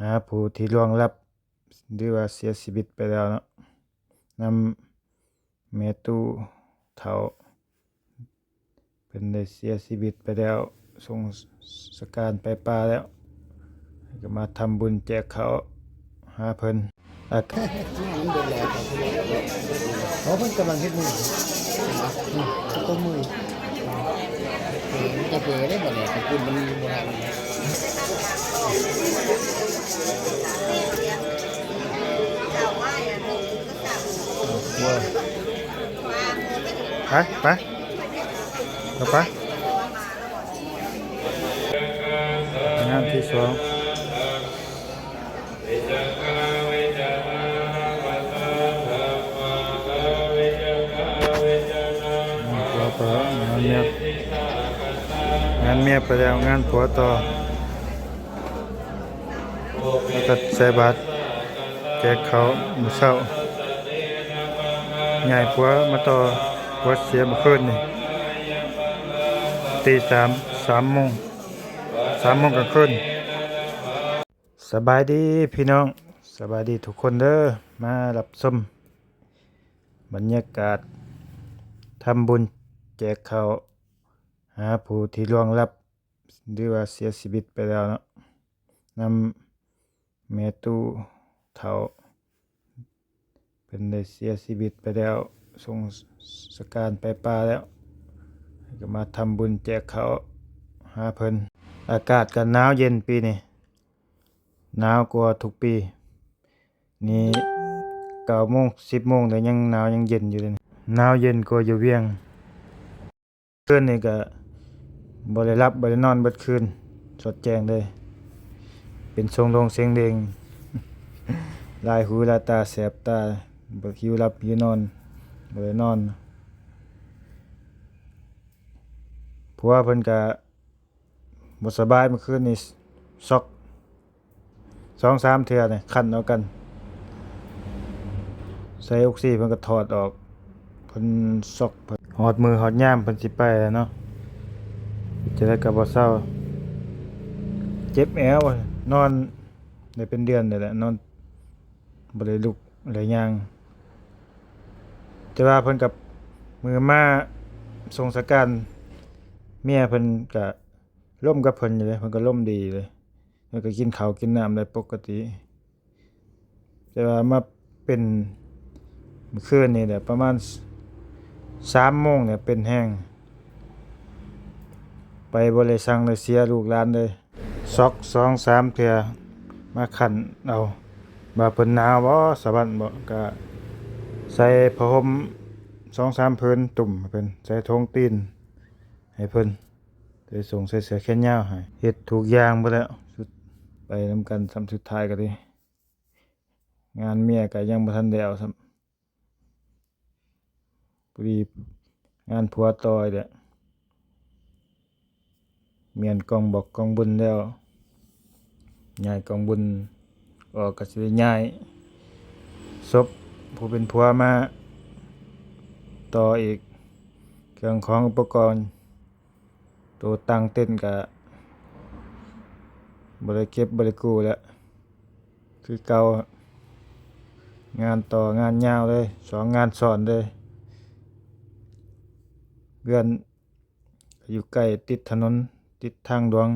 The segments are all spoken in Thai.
หาผู้ที่ล่วงลับหรือว่าเสียชีวิตไปแล้วเนาะนำแม่ตู้เฒ่าเพิ่นได้เสียชีวิตไปแล้วสงสการไปป่าแล้วก็มาทำบุญแจกข้าวหาเพิ่นอากาศ มันเดือดร้อนเขาเพิ่นกำลังเฮ็ดมือตะกมือมันจะเปิดได้บ่เนี่ยตะกุนมันโบราณไปต่อไปงานที่สองงานเมียไปแล้วงานผัวต่อแล้วก็ใส่บาตรแจกเขาวมื้อเช้าใหญ่ผัวมาต่อผัวเสียเมื่อคืนนี่ตีสามโมงกลางคืนสบายดีพี่น้องสบายดีทุกคนเด้อมารับชมบรรยากาศทำบุญแจกข้าวหาผู้ที่ล่วงลับหรือว่าเสียชีวิตไปแล้วเนาะนำแม่ตู้เฒ่าเป็นได้เสียชีวิตไปแล้วสงสการไปป่าแล้วก็มาทำบุญแจกข้าวหาเพิ่นอากาศก็หนาวเย็นปีนี้หนาวกว่าทุกปีนี่9 โมง 10 โมงแต่ยังหนาวยังเย็นอยู่เลยหนาวเย็นกว่าอยู่เวียงคืนนี้ก็บ่ได้หลับบ่ได้นอนเบิดคืนสดแจ้งเลยเป็นทรงลงเสียงเด้งลายหูลายตาแสบตาบ่หิวหลับหิวนอนบ่ได้นอนผัวเพิ่นก็บ่สบายเมื่อคืนนี้ช็อก 2-3 เทื่อนี่คันเอากันใส่ออกซิเพิ่นก็ถอดออกเพิ่นช็อกเพิ่นฮอดมือฮอดยามเพิ่นสิไปแล้วเนาะจะได้ก็บ่เซาเจ็บแอวนอนได้เป็นเดือนนี่แหละนอนบ่ได้ลุกได้ย่างแต่ว่าเพิ่นกับมือมาทรงสการเมียเพิ่นก็ร่วมกับเพิ่นอยู่เลยเพิ่นก็ร่วมดีเลยเพิ่นก็กินข้าวกินน้ำได้ปกติแต่ว่ามาเป็นเมื่อคืนนี่แหละประมาณ3 โมงเนี่ยเป็นแห้งไปบ่ได้สั่งได้เสียลูกหลานเลยช็อก 2-3 เทื่อมาคั่นเอาว่าเพิ่นหนาวบ่สะบัดบ่ก็ใส่ผ้าห่ม 2-3 ผืนตุ่มให้เพิ่นใส่ธงตีนให้เพิ่นได้ส่งใส่เสื้อแขนยาวให้เฮ็ดทุกอย่างเบิดแล้วสุดไปนำกันซ้ำสุดท้ายก็ดิงานเมียก็ยังบ่ทันได้เอาซ้ำพอดีงานผัวต่ออีกแล้วเมียนกองบอกกองบุญแล้วย้ายกองบุญออกก็สิได้ย้ายศพผู้เป็นผัวมาต่ออีกเครื่องของอุปกรณ์ตัวตั้งเต้นก็บ่ได้เก็บบ่ได้กู้แล้วคือเก่างานต่องานยาวเลย2 งานซ้อนเลยเรือนอยู่ใกล้ติดถนนติดทางหลวง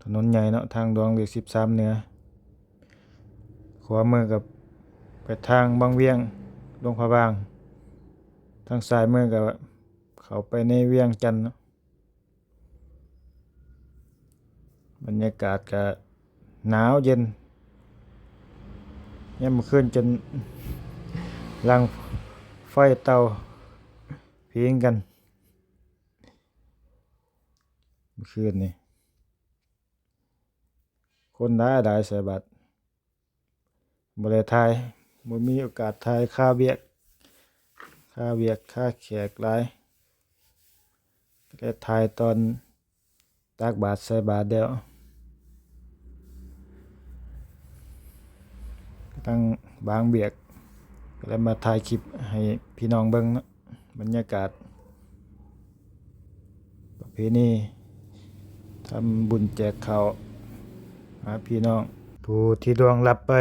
ถนนใหญ่เนาะทางหลวงเลข13เหนือขวามือกับไปทางบางเวียงลงพะบางทางซ้ายมือก็เข้าไปในเวียงจันทน์เนาะบรรยากาศก็หนาวเย็นยามมื้อคืนจนลังไฟเตาพิงกันเมื่อคืนนี่คนหลายใส่บัตรบ่ได้ถ่ายบ่มีโอกาสถ่ายค่าเวียกค่าแขกหลายก็ได้ถ่ายตอนตักบาตรใส่บาตรแล้วตั้งบางเบียกก็เลยมาถ่ายคลิปให้พี่น้องเบิ่งเนาะบรรยากาศประเพณีทำบุญแจกข้าวหาพี่น้อง ผู้ที่ดวงรับไป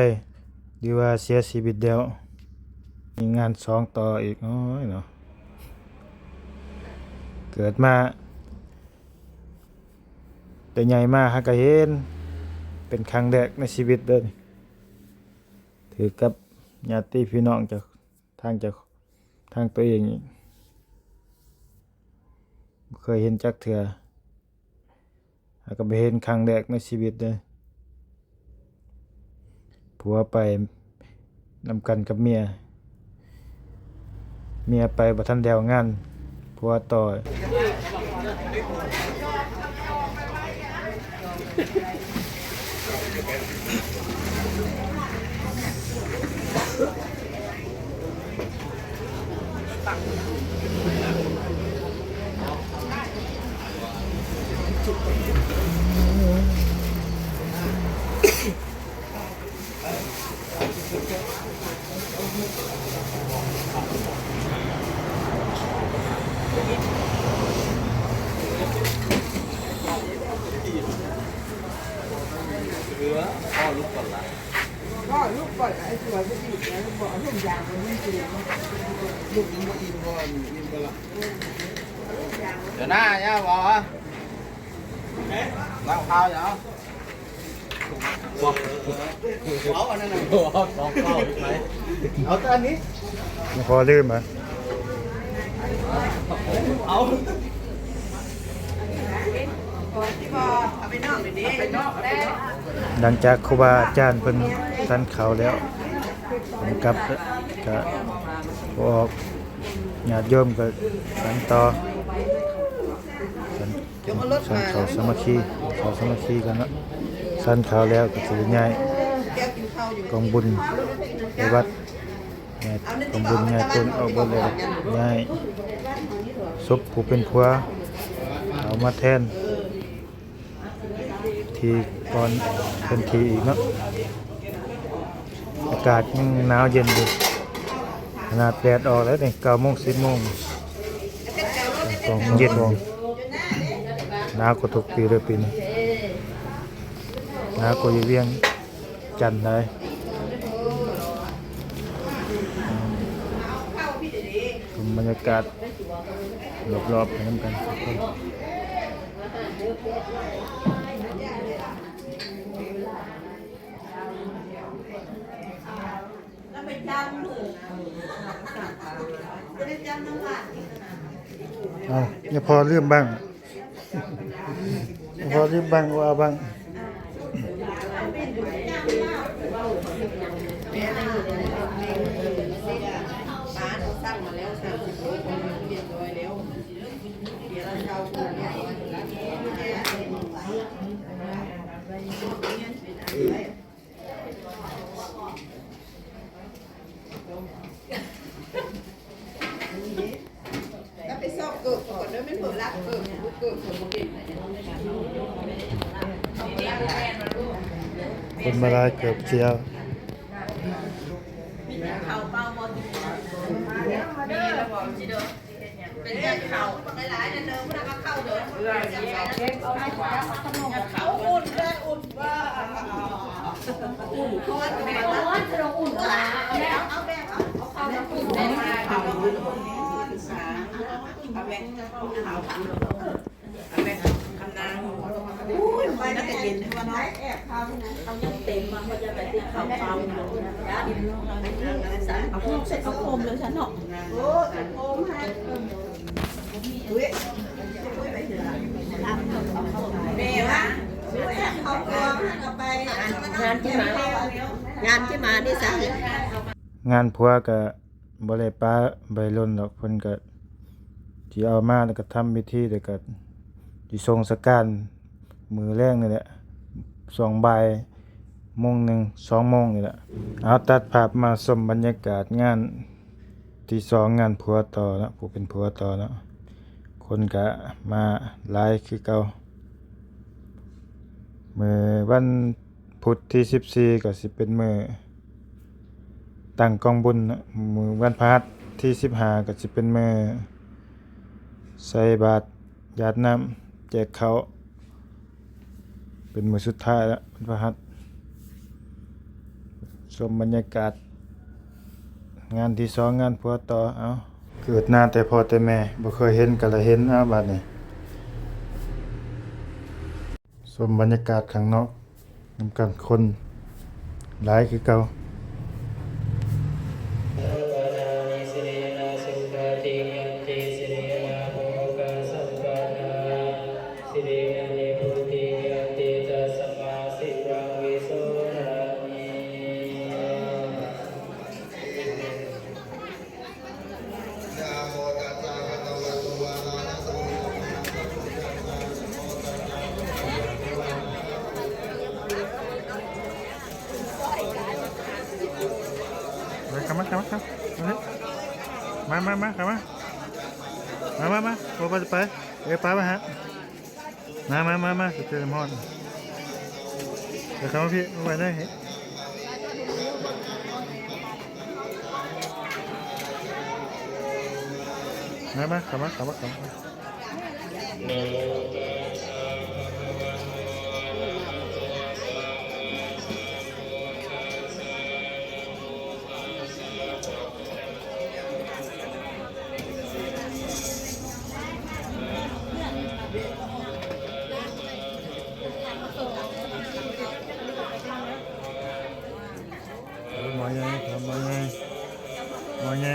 หรือว่าเสียชีวิตแล้วมีงานสองต่ออีกโอ้ยเนาะเกิดมาแต่ใหญ่มากฮะก็เห็นเป็นครั้งแรกในชีวิตเลยถือกับญาติพี่น้องจากทางตัวเองอีกบ่เคยเห็นจักเทื่อหาก็ไปเห็นครั้งแรกในชีวิตเลยผัวไปนำกันกับเมียไปบ่ทันแล้วงานผัวต่อ ก็ลูกก่อนไอ้ตัวจะดีแล้วบอกลูกยางมันไม่จริง ลูกยิงก็อินก่อนอินก็ละ เดี๋ยวหน้าเนี่ยบอกว่าล้างข้าวเหรอเอาอันนั้นน่ะเอาสองข้าวอีกไหม เอาแต่อันนี้ พอลืมอ่ะ เอา ก่อนที่พอเอาไปนอกเลยดิไปนอกแล้ว หลังจากครูบาอาจารย์เพิ่นสันเขาแล้วผมกลับก็บ่ออกญาติโยมก็สันต่อสันเขาสามัคคีกันเนาะสันเขาแล้วก็สิย้าย แก้วกินข้าวอยู่ กองบุญไปวัดย้ายกองบุญย้ายต้นออกบ่เลยย้ายศพผู้เป็นผัวเอามาแทนที่ก่อนเป็นทีอีกเนาะอากาศยังหนาวเย็นอยู่ขนาดแดดออกแล้วเนี่ย9 โมง 10 โมงต้องเย็นหนาวกว่าทุกปีเลยปีนี้หนาวกว่าอยู่เวียงจันทน์เลยชมบรรยากาศรอบๆไปน้ำกันทุกคน แล้วไปจำมือจะได้จำน้ำหนัก เอาอย่าพอเรื่องบ้างอย่าพอเรื่องบ้างว่าบ้าง ป้าหนูสั่งมาแล้ว30 โลเรียบร้อยแล้วเดี๋ยวเราเช่าคนเนี่ยก็ไปซอกเกิดก่อนแล้วไม่เปิดรักเกิดลูกเกิดของเด็ก คนมาลายเกือบเชียว เขาเป้าบอลมีระบบจีเด้อเป็นเรื่องเขาหลายๆนั่นเด้อพวกเราเข้าเด้อเขาอุ่นเลยอุ่นว่าอุ่นก้อนแบบนั้นอุ่นว่าเอาแบบเอาเข้ามาอุ่นได้มาเขาเอาแบบเขาเอาแบบคำนางอุ้ยไปน่าจะเย็นวันน้อยแอบเขาเอายังเต็มมาเขาจะไปติดเขาเปล่าเอาพวกเสร็จเอาโคมเลยฉันเนาะโอ้โคมให้อุ้ยแม่วะเอากองเอาไปงานที่มานี่สั่ง งานผัวก็บ่ได้ป้าใบล้นดอกเพิ่นก็สิเอามาแล้วก็ทำพิธีแล้วก็สิส่งสการมื้อแรงนี่แหละ2 บ่ายโมงหนึ่ง2 โมงนี่แหละเอาตัดภาพมาชมบรรยากาศงานที่2งานผัวต่อนะผู้เป็นผัวต่อเนาะคนก็มาหลายคือเก่ามื้อวันพุธที่14ก็สิเป็นมื้อตั้งกองบุญนะมื้อวันพฤหัสที่15ก็สิเป็นมื้อใส่บาตรหยาดน้ำแจกข้าวเป็นมื้อสุดท้ายแล้ววันพฤหัส ชมบรรยากาศงานที่สองงานผัวต่อเอาเกิดนานแต่พ่อแต่แม่บ่เคยเห็นก็ละเห็นเอาบัดนี้ชมบรรยากาศข้างนอกนำกันคนหลายคือเก่าเข้ามามาโอ้ไปไปมาฮะมาจะเจอมอดเดี๋ยวเข้ามาพี่มาไว้ได้เหรมาเข้ามา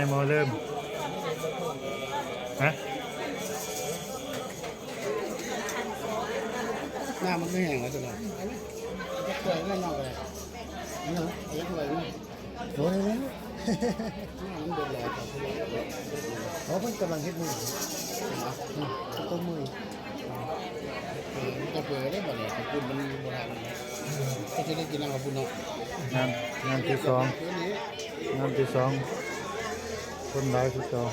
หมอเริ่มฮะ หน้ามันไม่แห้งแล้วจ้ะเนาะจะสวยไม่นอกเลยนี่เหรอไอ้สวยนี่โดนเลยหน้ามันโดนแหลกเขาเพิ่งกำลังเฮ็ดมือต้มมือจะเปิดได้บ่เนี่ยขอบคุณมันโบราณก็จะได้กินน้ำขอบคุณเนาะงานที่สองคนหลายคือเก่า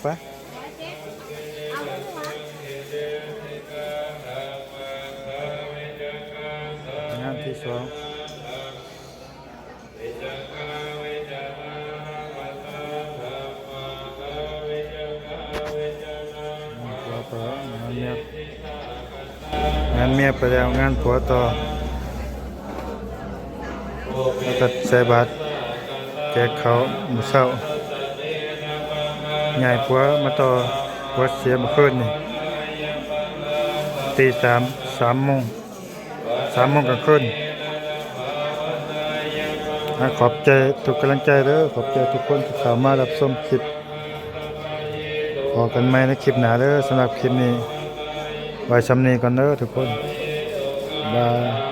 ไปงานที่สองงานเมียไปแล้วงานผัวต่อแล้วก็ใส่บาตรแจกเขามื้อเช้าใหญ่ผัวมาต่อผัวเสียเมื่อคืนนี่ตี3 โมงกลางคืนขอบใจทุกกำลังใจเด้อขอบใจทุกคนที่เข้ามารับชมคลิปพอกันใหม่ในคลิปหน้าเด้อสำหรับคลิปนี้ไว้ซ้ำนี้ก่อนเด้อทุกคนบาย